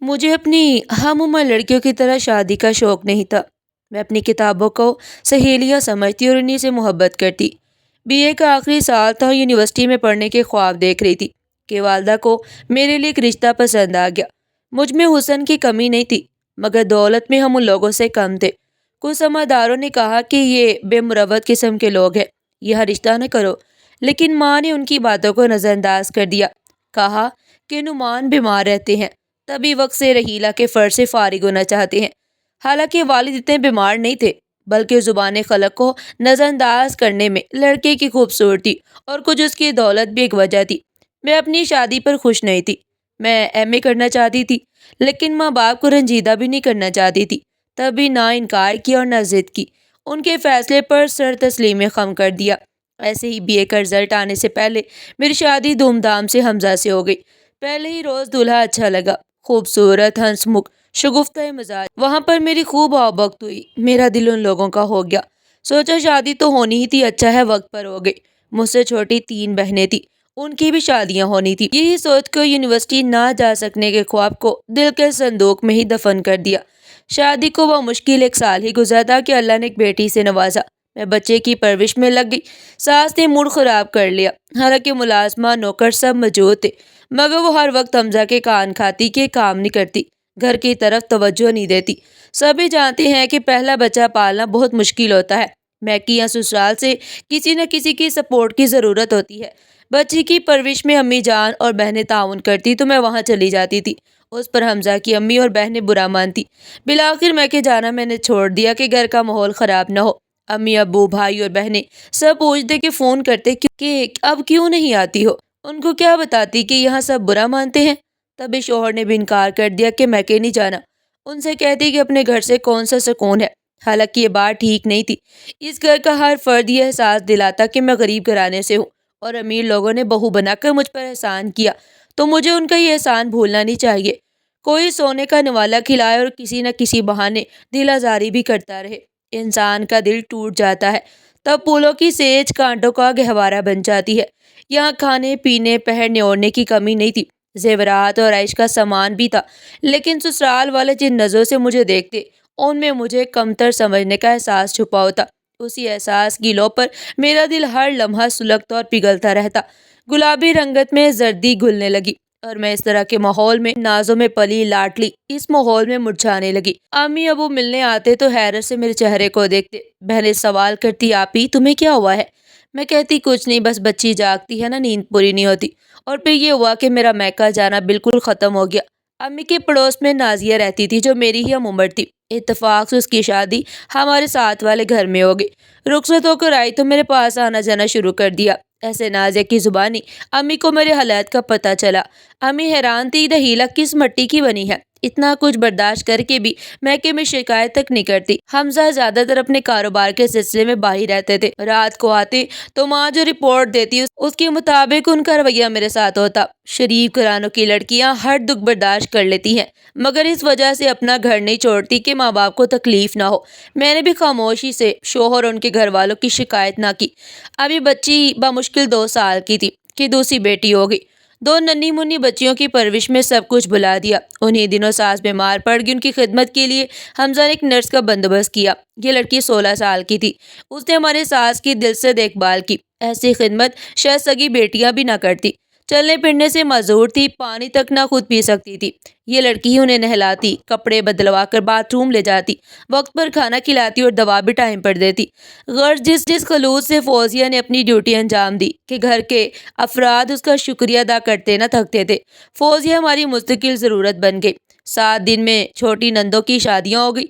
مجھے اپنی ہم عمر لڑکیوں کی طرح شادی کا شوق نہیں تھا۔ میں اپنی کتابوں کو سہیلیاں سمجھتی اور انہی سے محبت کرتی۔ بی اے کا آخری سال تھا اور یونیورسٹی میں پڑھنے کے خواب دیکھ رہی تھی کہ والدہ کو میرے لیے ایک رشتہ پسند آ گیا۔ مجھ میں حسن کی کمی نہیں تھی، مگر دولت میں ہم ان لوگوں سے کم تھے۔ کچھ سمجھداروں نے کہا کہ یہ بے مروت قسم کے لوگ ہیں، یہ رشتہ نہ کرو، لیکن ماں نے ان کی باتوں کو نظر انداز کر دیا۔ کہا کہ نعمان بیمار رہتے ہیں، تبھی وقت سے رحیلہ کے فرض سے فارغ ہونا چاہتے ہیں۔ حالانکہ والد اتنے بیمار نہیں تھے، بلکہ زبان خلق کو نظر انداز کرنے میں لڑکے کی خوبصورتی اور کچھ اس کی دولت بھی ایک وجہ تھی۔ میں اپنی شادی پر خوش نہیں تھی۔ میں ایم اے کرنا چاہتی تھی، لیکن ماں باپ کو رنجیدہ بھی نہیں کرنا چاہتی تھی۔ تبھی نہ انکار کیا اور نہ ضد کی، ان کے فیصلے پر سر تسلیم خم کر دیا۔ ایسے ہی بی اے کا رزلٹ آنے سے پہلے میری شادی دھوم دھام سے حمزہ سے ہو گئی۔ پہلے ہی روز دولہا اچھا لگا، خوبصورت، ہنس مکھ، شگفتہ مزاج۔ وہاں پر میری خوب آؤ بھگت ہوئی، میرا دل ان لوگوں کا ہو گیا۔ سوچا شادی تو ہونی ہی تھی، اچھا ہے وقت پر ہو گئی۔ مجھ سے چھوٹی 3 بہنیں تھیں، ان کی بھی شادیاں ہونی تھی۔ یہی سوچ کر یونیورسٹی نہ جا سکنے کے خواب کو دل کے صندوق میں ہی دفن کر دیا۔ شادی کو بمشکل 1 سال ہی گزرا تھا کہ اللہ نے ایک بیٹی سے نوازا۔ میں بچے کی پرورش میں لگ گئی۔ ساس نے موڈ خراب کر لیا، حالانکہ ملازمہ نوکر سب موجود تھے، مگر وہ ہر وقت حمزہ کے کان کھاتی کہ کام نہیں کرتی، گھر کی طرف توجہ نہیں دیتی۔ سبھی جانتے ہیں کہ پہلا بچہ پالنا بہت مشکل ہوتا ہے۔ میکے یا سسرال سے کسی نہ کسی کی سپورٹ کی ضرورت ہوتی ہے۔ بچی کی پرورش میں امی جان اور بہنیں تعاون کرتی تو میں وہاں چلی جاتی تھی۔ اس پر حمزہ کی امی اور بہنیں برا مانتی۔ بالآخر میکے جانا میں نے چھوڑ دیا کہ گھر کا ماحول خراب نہ ہو۔ امی ابو بھائی اور بہنیں سب پوچھتے کہ فون کرتے کہ اب کیوں نہیں آتی ہو۔ ان کو کیا بتاتی کہ یہاں سب برا مانتے ہیں۔ تبھی شوہر نے بھی انکار کر دیا کہ میکے نہیں جانا۔ ان سے کہتی کہ اپنے گھر سے کون سا سکون ہے۔ حالانکہ یہ بات ٹھیک نہیں تھی۔ اس گھر کا ہر فرد یہ احساس دلاتا کہ میں غریب گھرانے سے ہوں، اور امیر لوگوں نے بہو بنا کر مجھ پر احسان کیا، تو مجھے ان کا یہ احسان بھولنا نہیں چاہیے۔ کوئی سونے کا نوالا کھلائے اور کسی نہ کسی بہانے دل آزاری بھی کرتا رہے، انسان کا دل ٹوٹ جاتا ہے۔ تب پھولوں کی سیج کانٹوں کا گہوارہ بن جاتی ہے۔ یہاں کھانے پینے پہننے اوڑھنے کی کمی نہیں تھی، زیورات اور عیش کا سامان بھی تھا، لیکن سسرال والے جن نظروں سے مجھے دیکھتے، ان میں مجھے کمتر سمجھنے کا احساس چھپا ہوتا۔ اسی احساس کی لو پر میرا دل ہر لمحہ سلگتا اور پگھلتا رہتا۔ گلابی رنگت میں زردی گھلنے لگی، اور میں اس طرح کے ماحول میں نازوں میں پلی لاڈلی اس ماحول میں مرجھانے لگی۔ امی ابو ملنے آتے تو حیرت سے میرے چہرے کو دیکھتے۔ بہنیں سوال کرتی آپی تمہیں کیا ہوا ہے؟ میں کہتی کچھ نہیں، بس بچی جاگتی ہے نا، نیند پوری نہیں ہوتی۔ اور پھر یہ ہوا کہ میرا میکا جانا بالکل ختم ہو گیا۔ امی کے پڑوس میں نازیہ رہتی تھی جو میری ہی ہم عمر تھی۔ اتفاق سے اس کی شادی ہمارے ساتھ والے گھر میں ہو گئی۔ رخصت ہو کر آئی تو میرے پاس آنا جانا شروع کر دیا۔ ایسے نازیہ کی زبانی امی کو میرے حالات کا پتہ چلا۔ امی حیران تھی رحیلہ کس مٹی کی بنی ہے، اتنا کچھ برداشت کر کے بھی میکے میں شکایت تک نہیں کرتی۔ حمزہ زیادہ تر اپنے کاروبار کے سلسلے میں باہر رہتے تھے۔ رات کو آتے تو ماں جو رپورٹ دیتی اس کے مطابق ان کا رویہ میرے ساتھ ہوتا۔ شریف گھرانوں کی لڑکیاں ہر دکھ برداشت کر لیتی ہیں، مگر اس وجہ سے اپنا گھر نہیں چھوڑتی کہ ماں باپ کو تکلیف نہ ہو۔ میں نے بھی خاموشی سے شوہر اور ان کے گھر والوں کی شکایت نہ کی۔ ابھی بچی بمشکل 2 سال کی تھی کہ دوسری بیٹی ہو گئی۔ 2 ننھی منھی بچیوں کی پرورش میں سب کچھ بھلا دیا۔ انہی دنوں ساس بیمار پڑ گئی، ان کی خدمت کے لیے حمزہ نے ایک نرس کا بندوبست کیا۔ یہ لڑکی 16 سال کی تھی۔ اس نے ہمارے ساس کی دل سے دیکھ بھال کی۔ ایسی خدمت شاید سگی بیٹیاں بھی نہ کرتی۔ چلنے پھرنے سے معذور تھی، پانی تک نہ خود پی سکتی تھی۔ یہ لڑکی ہی انہیں نہلاتی، کپڑے بدلوا کر باتھ روم لے جاتی، وقت پر کھانا کھلاتی اور دوا بھی ٹائم پر دیتی۔ غرض جس خلوص سے فوزیہ نے اپنی ڈیوٹی انجام دی کہ گھر کے افراد اس کا شکریہ ادا کرتے نہ تھکتے تھے۔ فوزیہ ہماری مستقل ضرورت بن گئی۔ 7 دن میں چھوٹی نندوں کی شادیاں ہو گئی۔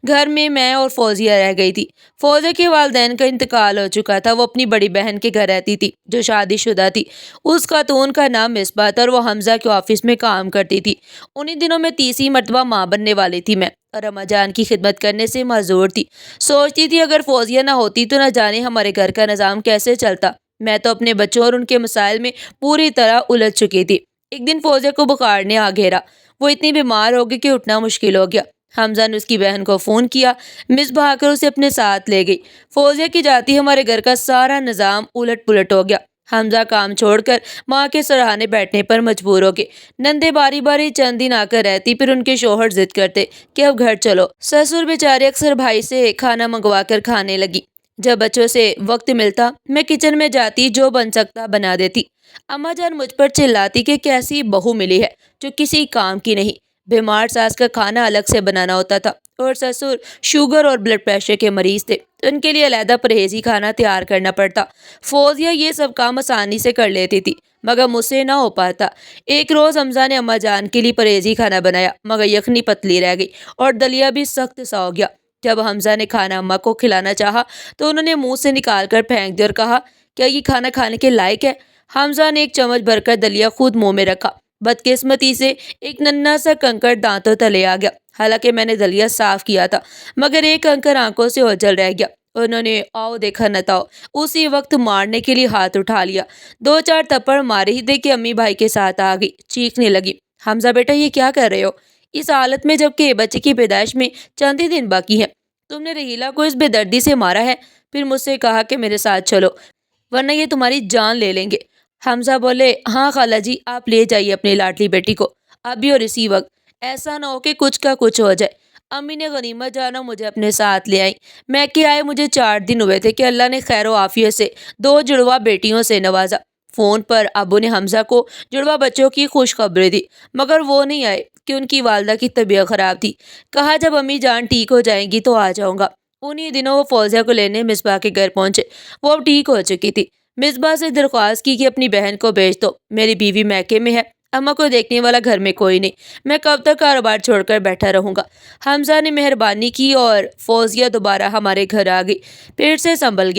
گھر میں اور فوزیہ رہ گئی تھی۔ فوزیہ کے والدین کا انتقال ہو چکا تھا۔ وہ اپنی بڑی بہن کے گھر رہتی تھی جو شادی شدہ تھی۔ اس خاتون کا نام مصباح تھا اور وہ حمزہ کے آفس میں کام کرتی تھی۔ انہی دنوں میں 30ویں مرتبہ ماں بننے والی تھی میں، اور اماں جان کی خدمت کرنے سے معذور تھی۔ سوچتی تھی اگر فوزیہ نہ ہوتی تو نہ جانے ہمارے گھر کا نظام کیسے چلتا۔ میں تو اپنے بچوں اور ان کے مسائل میں پوری طرح الجھ چکی تھی۔ ایک دن فوزیہ کو بخار نے آ گھیرا۔ وہ اتنی بیمار ہو گئی کہ اٹھنا مشکل ہو گیا۔ حمزہ نے اس کی بہن کو فون کیا، مصباح آ کر اسے اپنے ساتھ لے گئی۔ فوزیہ کی جاتی ہمارے گھر کا سارا نظام الٹ پلٹ ہو گیا۔ حمزہ کام چھوڑ کر ماں کے سراہنے بیٹھنے پر مجبور ہو گئے۔ نندے باری باری چند دن آ کر رہتی، پھر ان کے شوہر ضد کرتے کہ اب گھر چلو۔ سسر بیچارے اکثر بھائی سے کھانا منگوا کر کھانے لگی۔ جب بچوں سے وقت ملتا میں کچن میں جاتی، جو بن سکتا بنا دیتی۔ اماں جان مجھ پر چلاتی کہ کیسی بہو ملی ہے جو کسی کام کی نہیں۔ بیمار ساس کا کھانا الگ سے بنانا ہوتا تھا، اور سسر شوگر اور بلڈ پریشر کے مریض تھے، ان کے لیے علیحدہ پرہیزی کھانا تیار کرنا پڑتا۔ فوزیہ یہ سب کام آسانی سے کر لیتی تھی، مگر مجھ سے نہ ہو پاتا۔ ایک روز حمزہ نے اماں جان کے لیے پرہیزی کھانا بنایا، مگر یخنی پتلی رہ گئی اور دلیا بھی سخت سا ہو گیا۔ جب حمزہ نے کھانا اماں کو کھلانا چاہا تو انہوں نے منہ سے نکال کر پھینک دیا اور کہا، کیا یہ کھانا کھانے کے لائق ہے؟ حمزہ نے ایک چمچ بھر کر دلیا خود منہ میں رکھا۔ بدقسمتی سے ایک ننھا سا کنکر دانتوں تلے آ گیا۔ حالانکہ میں نے دلیا صاف کیا تھا، مگر ایک کنکر آنکھوں سے اوجھل رہ گیا۔ انہوں نے آؤ دیکھا نتاؤ اسی وقت مارنے کے لیے ہاتھ اٹھا لیا۔ دو چار تھپڑ مارے ہی تھے کہ امی بھائی کے ساتھ آ گئی، چیخنے لگی، حمزہ بیٹا یہ کیا کر رہے ہو؟ اس حالت میں، جبکہ بچے کی پیدائش میں چند ہی دن باقی ہیں، تم نے رحیلہ کو اس بے دردی سے مارا ہے؟ پھر مجھ سے کہا کہ میرے ساتھ چلو ورنہ یہ تمہاری جان لے لیں گے۔ حمزہ بولے، ہاں خالہ جی، آپ لے جائیے اپنی لاڈلی بیٹی کو، ابھی اور اسی وقت، ایسا نہ ہو کہ کچھ کا کچھ ہو جائے۔ امی نے غنیمت جانا مجھے اپنے ساتھ لے آئی۔ میں کہ آئے مجھے 4 دن ہوئے تھے کہ اللہ نے خیر و عافیت سے 2 جڑواں بیٹیوں سے نوازا۔ فون پر ابو نے حمزہ کو جڑواں بچوں کی خوشخبری دی، مگر وہ نہیں آئے کہ ان کی والدہ کی طبیعت خراب تھی۔ کہا جب امی جان ٹھیک ہو جائیں گی تو آ جاؤں گا۔ انہی دنوں وہ فوزیہ کو لینے مصباح کے گھر پہنچے۔ وہ اب ٹھیک ہو چکی تھی۔ مصباح سے درخواست کی کہ اپنی بہن کو بھیج دو، میری بیوی میکے میں ہے، اماں کو دیکھنے والا گھر میں کوئی نہیں، میں کب تک کاروبار چھوڑ کر بیٹھا رہوں گا۔ حمزہ نے مہربانی کی اور فوزیہ دوبارہ ہمارے گھر آ گئی۔ پھر سے سنبھل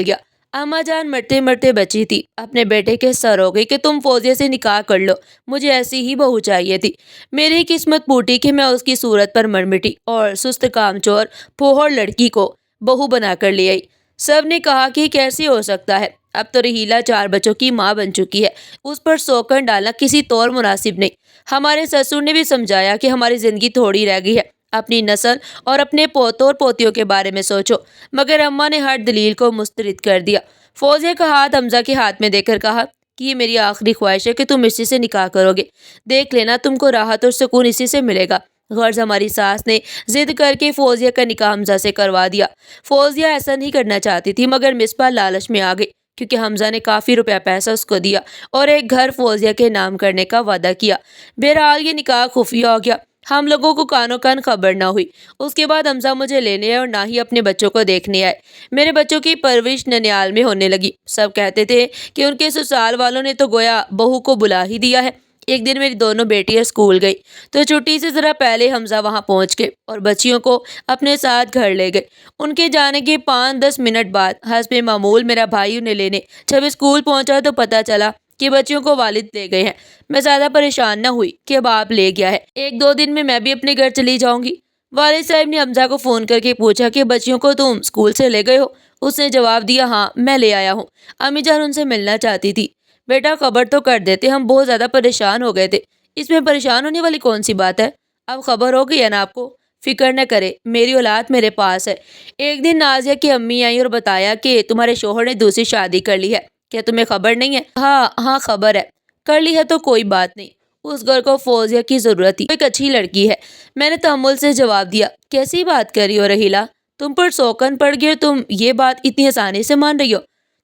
گیا۔ اماں جان مرتے مرتے بچی تھی، اپنے بیٹے کے سر ہو گئی کہ تم فوزیہ سے نکاح کر لو، مجھے ایسی ہی بہو چاہیے تھی۔ میری قسمت پھوٹی کہ میں اس کی صورت پر مر مٹی اور سست کام چور پھوہڑ لڑکی کو بہو بنا کر لے آئی۔ سب نے کہا کہ کیسے ہو سکتا ہے، اب تو رحیلہ 4 بچوں کی ماں بن چکی ہے، اس پر سوکن ڈالنا کسی طور مناسب نہیں۔ ہمارے سسر نے بھی سمجھایا کہ ہماری زندگی تھوڑی رہ گئی ہے، اپنی نسل اور اپنے پوتوں اور پوتیوں کے بارے میں سوچو، مگر اماں نے ہر دلیل کو مسترد کر دیا۔ فوزیہ کا ہاتھ حمزہ کے ہاتھ میں دے کر کہا کہ یہ میری آخری خواہش ہے کہ تم اسی سے نکاح کرو گے، دیکھ لینا تم کو راحت اور سکون اسی سے ملے گا۔ غرض ہماری ساس نے ضد کر کے فوزیہ کا نکاح حمزہ سے کروا دیا۔ فوزیہ ایسا نہیں کرنا چاہتی تھی، مگر مصباح لالچ میں آ گئی، کیونکہ حمزہ نے کافی روپیہ پیسہ اس کو دیا اور ایک گھر فوزیہ کے نام کرنے کا وعدہ کیا۔ بہرحال یہ نکاح خفیہ ہو گیا، ہم لوگوں کو کانوں کان خبر نہ ہوئی۔ اس کے بعد حمزہ مجھے لینے آئے اور نہ ہی اپنے بچوں کو دیکھنے آئے۔ میرے بچوں کی پرورش ننیال میں ہونے لگی۔ سب کہتے تھے کہ ان کے سسرال والوں نے تو گویا بہو کو بلا ہی دیا ہے۔ ایک دن میری دونوں بیٹیاں اسکول گئی تو چھٹی سے ذرا پہلے حمزہ وہاں پہنچ گئے اور بچیوں کو اپنے ساتھ گھر لے گئے۔ ان کے جانے کے 5-10 منٹ بعد حسب معمول میرا بھائی انہیں لینے جب اسکول پہنچا تو پتہ چلا کہ بچیوں کو والد لے گئے ہیں۔ میں زیادہ پریشان نہ ہوئی کہ اب آپ لے گیا ہے، 1-2 دن میں بھی اپنے گھر چلی جاؤں گی۔ والد صاحب نے حمزہ کو فون کر کے پوچھا کہ بچیوں کو تم اسکول سے لے گئے ہو؟ اس نے جواب دیا، ہاں میں لے آیا ہوں، امی جان ان سے ملنا چاہتی تھی۔ بیٹا خبر تو کر دیتے، ہم بہت زیادہ پریشان ہو گئے تھے۔ اس میں پریشان ہونے والی کون سی بات ہے، اب خبر ہو گئی ہے نا آپ کو، فکر نہ کرے، میری اولاد میرے پاس ہے۔ ایک دن نازیہ کی امی آئی اور بتایا کہ تمہارے شوہر نے دوسری شادی کر لی ہے، کیا تمہیں خبر نہیں ہے؟ ہاں خبر ہے، کر لی ہے تو کوئی بات نہیں، اس گھر کو فوزیہ کی ضرورت تھی، ایک اچھی لڑکی ہے۔ میں نے تحمل سے جواب دیا، کیسی بات کر رہی ہو رحیلہ، تم پر سوکن پڑ گئی اور تم یہ بات اتنی آسانی سے مان رہی ہو؟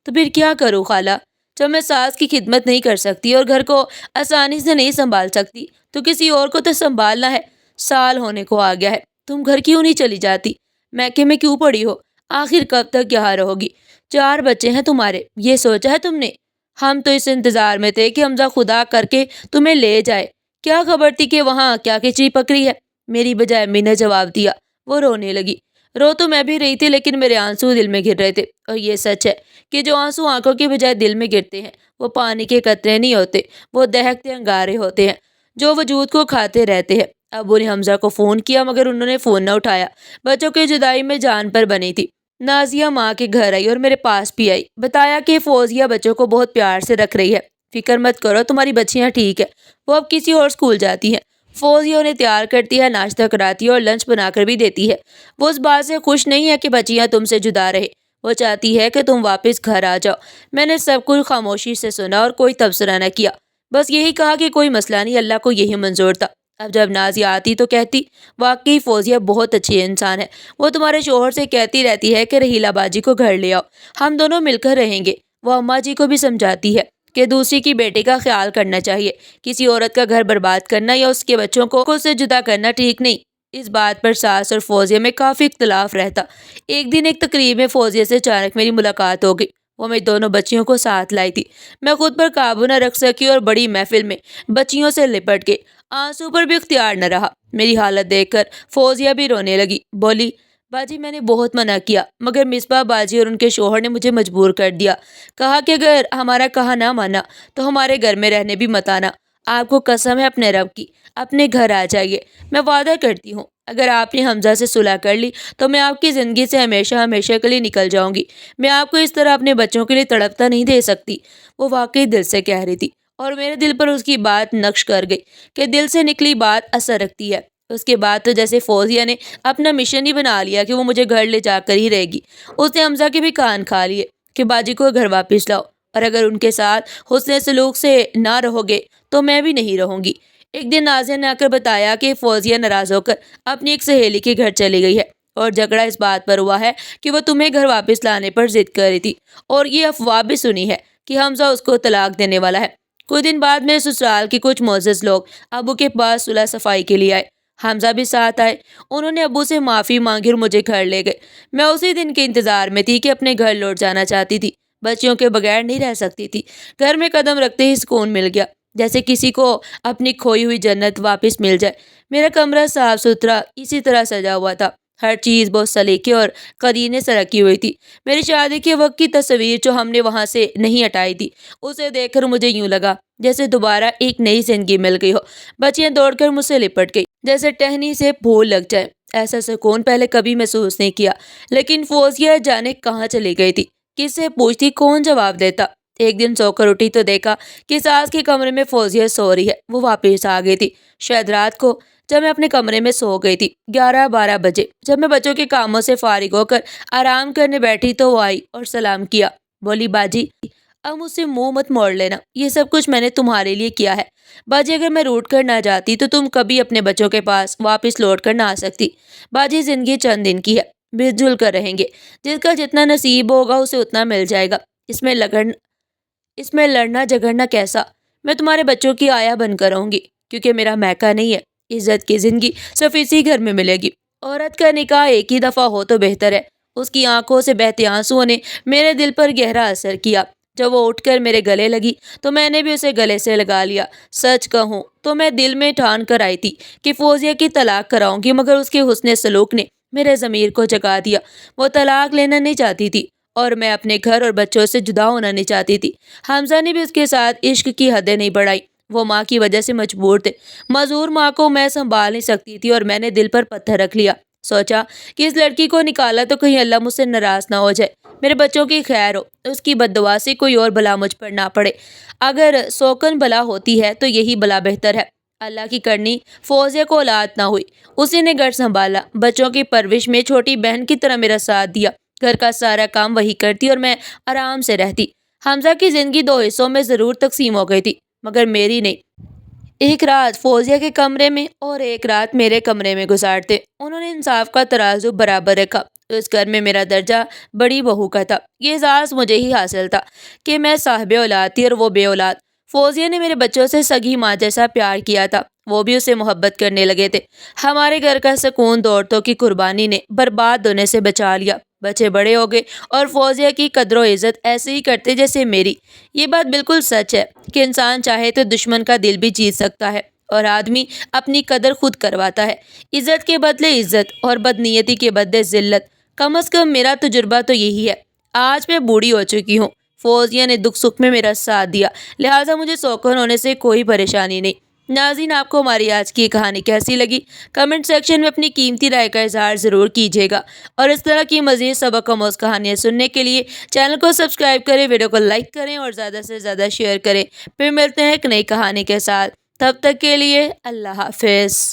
تو پھر کیا کروں خالہ، جب میں ساس کی خدمت نہیں کر سکتی اور گھر کو آسانی سے نہیں سنبھال سکتی تو کسی اور کو تو سنبھالنا ہے۔ سال ہونے کو آ گیا ہے، تم گھر کیوں نہیں چلی جاتی؟ میکے میں کیوں پڑی ہو؟ آخر کب تک یہاں رہو گی؟ 4 بچے ہیں تمہارے، یہ سوچا ہے تم نے؟ ہم تو اس انتظار میں تھے کہ حمزہ خدا کر کے تمہیں لے جائے، کیا خبر تھی کہ وہاں کیا کچی پکڑی ہے؟ میری بجائے امی نے جواب دیا۔ وہ رونے لگی۔ رو تو میں بھی رہی تھی، لیکن میرے آنسو دل میں گر رہے تھے، اور یہ سچ ہے کہ جو آنسو آنکھوں کی بجائے دل میں گرتے ہیں وہ پانی کے قطرے نہیں ہوتے، وہ دہکتے انگارے ہوتے ہیں جو وجود کو کھاتے رہتے ہیں۔ ابو نے حمزہ کو فون کیا مگر انہوں نے فون نہ اٹھایا، بچوں کی جدائی میں جان پر بنی تھی۔ نازیہ ماں کے گھر آئی اور میرے پاس بھی آئی، بتایا کہ فوزیہ بچوں کو بہت پیار سے رکھ رہی ہے، فکر مت کرو، تمہاری بچیاں ٹھیک ہے، وہ اب کسی اور اسکول جاتی ہیں۔ فوزیہ انہیں تیار کرتی ہے، ناشتہ کراتی ہے اور لنچ بنا کر بھی دیتی ہے۔ وہ اس بات سے خوش نہیں ہے کہ بچیاں تم سے جدا رہے، وہ چاہتی ہے کہ تم واپس گھر آ جاؤ۔ میں نے سب کچھ خاموشی سے سنا اور کوئی تبصرہ نہ کیا، بس یہی کہا کہ کوئی مسئلہ نہیں، اللہ کو یہی منظور تھا۔ اب جب نازیہ آتی تو کہتی واقعی فوزیہ بہت اچھی انسان ہے، وہ تمہارے شوہر سے کہتی رہتی ہے کہ رحیلہ باجی کو گھر لے آؤ، ہم دونوں مل کر رہیں گے۔ وہ اماں جی کو بھی سمجھاتی ہے کہ دوسری کی بیٹی کا خیال کرنا چاہیے، کسی عورت کا گھر برباد کرنا یا اس کے بچوں کو خود سے جدا کرنا ٹھیک نہیں۔ اس بات پر ساس اور فوزیہ میں کافی اختلاف رہتا۔ ایک دن ایک تقریب میں فوزیہ سے اچانک میری ملاقات ہو گئی۔ وہ میری دونوں بچیوں کو ساتھ لائی تھی۔ میں خود پر قابو نہ رکھ سکی اور بڑی محفل میں بچیوں سے لپٹ کے آنسو پر بھی اختیار نہ رہا۔ میری حالت دیکھ کر فوزیہ بھی رونے لگی، بولی باجی میں نے بہت منع کیا مگر مصباح باجی اور ان کے شوہر نے مجھے مجبور کر دیا، کہا کہ اگر ہمارا کہا نہ مانا تو ہمارے گھر میں رہنے بھی مت آنا، آپ کو قسم ہے اپنے رب کی، اپنے گھر آ جائیے، میں وعدہ کرتی ہوں اگر آپ نے حمزہ سے صلح کر لی تو میں آپ کی زندگی سے ہمیشہ ہمیشہ کے لیے نکل جاؤں گی، میں آپ کو اس طرح اپنے بچوں کے لیے تڑپتا نہیں دے سکتی۔ وہ واقعی دل سے کہہ رہی تھی اور میرے دل پر اس کی بات نقش کر گئی کہ دل سے نکلی بات اثر رکھتی ہے۔ اس کے بعد تو جیسے فوزیہ نے اپنا مشن ہی بنا لیا کہ وہ مجھے گھر لے جا کر ہی رہے گی۔ اس نے حمزہ کے بھی کان کھا لیے کہ باجی کو گھر واپس لاؤ اور اگر ان کے ساتھ حسن سلوک سے نہ رہو گے تو میں بھی نہیں رہوں گی۔ ایک دن نازیہ نے آ کر بتایا کہ فوزیہ ناراض ہو کر اپنی ایک سہیلی کے گھر چلی گئی ہے اور جھگڑا اس بات پر ہوا ہے کہ وہ تمہیں گھر واپس لانے پر ضد کر رہی تھی، اور یہ افواہ بھی سنی ہے کہ حمزہ اس کو طلاق دینے والا ہے۔ کچھ دن بعد میرے سسرال کے کچھ معزز لوگ ابو کے پاس صلح صفائی کے لیے آئے، حمزہ بھی ساتھ آئے۔ انہوں نے ابو سے معافی مانگی اور مجھے گھر لے گئے۔ میں اسی دن کے انتظار میں تھی کہ اپنے گھر لوٹ جانا چاہتی تھی، بچیوں کے بغیر نہیں رہ سکتی تھی۔ گھر میں قدم رکھتے ہی سکون مل گیا، جیسے کسی کو اپنی کھوئی ہوئی جنت واپس مل جائے۔ میرا کمرہ صاف ستھرا اسی طرح سجا ہوا تھا، ہر چیز بہت سلیقے اور قرینے سے رکھی ہوئی تھی۔ میری شادی کے وقت کی تصویر جو ہم نے وہاں سے نہیں ہٹائی تھی، اسے دیکھ کر مجھے یوں لگا جیسے دوبارہ ایک نئی زندگی مل گئی ہو۔ بچیاں دوڑ کر مجھ سے لپٹ گئی جیسے ٹہنی سے پھول لگ جائے۔ ایسا سکون پہلے کبھی محسوس نہیں کیا۔ لیکن فوزیہ جانے کہاں چلی گئی تھی، کس سے پوچھتی، کون جواب دیتا۔ ایک دن سو کر اٹھی تو دیکھا کہ ساس کے کمرے میں فوزیہ سو رہی ہے۔ وہ واپس آ گئی تھی شاید رات کو، جب میں اپنے کمرے میں سو گئی تھی 11-12 بجے۔ جب میں بچوں کے کاموں سے فارغ ہو کر آرام کرنے بیٹھی تو وہ آئی اور سلام کیا، بولی باجی اب مجھ سے منہ مت موڑ لینا، یہ سب کچھ میں نے تمہارے لیے کیا ہے۔ باجی اگر میں روٹ کر نہ جاتی تو تم کبھی اپنے بچوں کے پاس واپس لوٹ کر نہ آ سکتی۔ باجی زندگی چند دن کی ہے، مل جل کر رہیں گے، جس کا جتنا نصیب ہوگا اسے اتنا مل جائے گا، اس میں لڑنا جھگڑنا کیسا؟ میں تمہارے بچوں کی آیا بن کر رہوں گی، کیونکہ میرا میکا نہیں ہے۔ عزت کی زندگی صرف اسی گھر میں ملے گی۔ عورت کا نکاح ایک ہی دفعہ ہو تو بہتر ہے۔ اس کی آنکھوں سے بہتے آنسوؤں نے میرے دل پر گہرا اثر کیا۔ جب وہ اٹھ کر میرے گلے لگی تو میں نے بھی اسے گلے سے لگا لیا۔ سچ کہوں تو میں دل میں ٹھان کر آئی تھی کہ فوزیہ کی طلاق کراؤں گی، مگر اس کے حسن سلوک نے میرے ضمیر کو جگا دیا۔ وہ طلاق لینا نہیں چاہتی تھی اور میں اپنے گھر اور بچوں سے جدا ہونا نہیں چاہتی تھی۔ حمزہ نے بھی اس کے ساتھ عشق کی حدیں نہیں بڑھائی۔ وہ ماں کی وجہ سے مجبور تھے، معذور ماں کو میں سنبھال نہیں سکتی تھی، اور میں نے دل پر پتھر رکھ لیا۔ سوچا کہ اس لڑکی کو نکالا تو کہیں اللہ مجھ سے ناراض نہ ہو جائے، میرے بچوں کی خیر ہو، اس کی بد دعا سے کوئی اور بلا مجھ پر نہ پڑے۔ اگر سوکن بلا ہوتی ہے تو یہی بلا بہتر ہے۔ اللہ کی کرنی فوزیہ کو اولاد نہ ہوئی، اسی نے گھر سنبھالا، بچوں کی پرورش میں چھوٹی بہن کی طرح میرا ساتھ دیا۔ گھر کا سارا کام وہی کرتی اور میں آرام سے رہتی۔ حمزہ کی زندگی 2 حصوں میں ضرور تقسیم ہو گئی تھی، مگر میری نہیں۔ ایک رات فوزیہ کے کمرے میں اور ایک رات میرے کمرے میں گزارتے۔ انہوں نے انصاف کا ترازو برابر رکھا۔ اس گھر میں میرا درجہ بڑی بہو کا تھا۔ یہ اعزاز مجھے ہی حاصل تھا کہ میں صاحب اولاد تھی اور وہ بے اولاد۔ فوزیہ نے میرے بچوں سے سگی ماں جیسا پیار کیا تھا، وہ بھی اسے محبت کرنے لگے تھے۔ ہمارے گھر کا سکون دولتوں کی قربانی نے برباد ہونے سے بچا لیا۔ بچے بڑے ہو گئے اور فوزیہ کی قدر و عزت ایسے ہی کرتے جیسے میری۔ یہ بات بالکل سچ ہے کہ انسان چاہے تو دشمن کا دل بھی جیت سکتا ہے، اور آدمی اپنی قدر خود کرواتا ہے۔ عزت کے بدلے عزت اور بدنیتی کے بدلے ذلت، کم از کم میرا تجربہ تو یہی ہے۔ آج میں بوڑھی ہو چکی ہوں، فوزیہ نے دکھ سکھ میں میرا ساتھ دیا، لہٰذا مجھے سوکن ہونے سے کوئی پریشانی نہیں۔ ناظرین، آپ کو ہماری آج کی کہانی کیسی لگی؟ کمنٹ سیکشن میں اپنی قیمتی رائے کا اظہار ضرور کیجیے گا، اور اس طرح کی مزید سبق آموز کہانیاں سننے کے لیے چینل کو سبسکرائب کریں، ویڈیو کو لائک کریں اور زیادہ سے زیادہ شیئر کریں۔ پھر ملتے ہیں ایک نئی کہانی کے ساتھ، تب تک کے لیے اللہ حافظ۔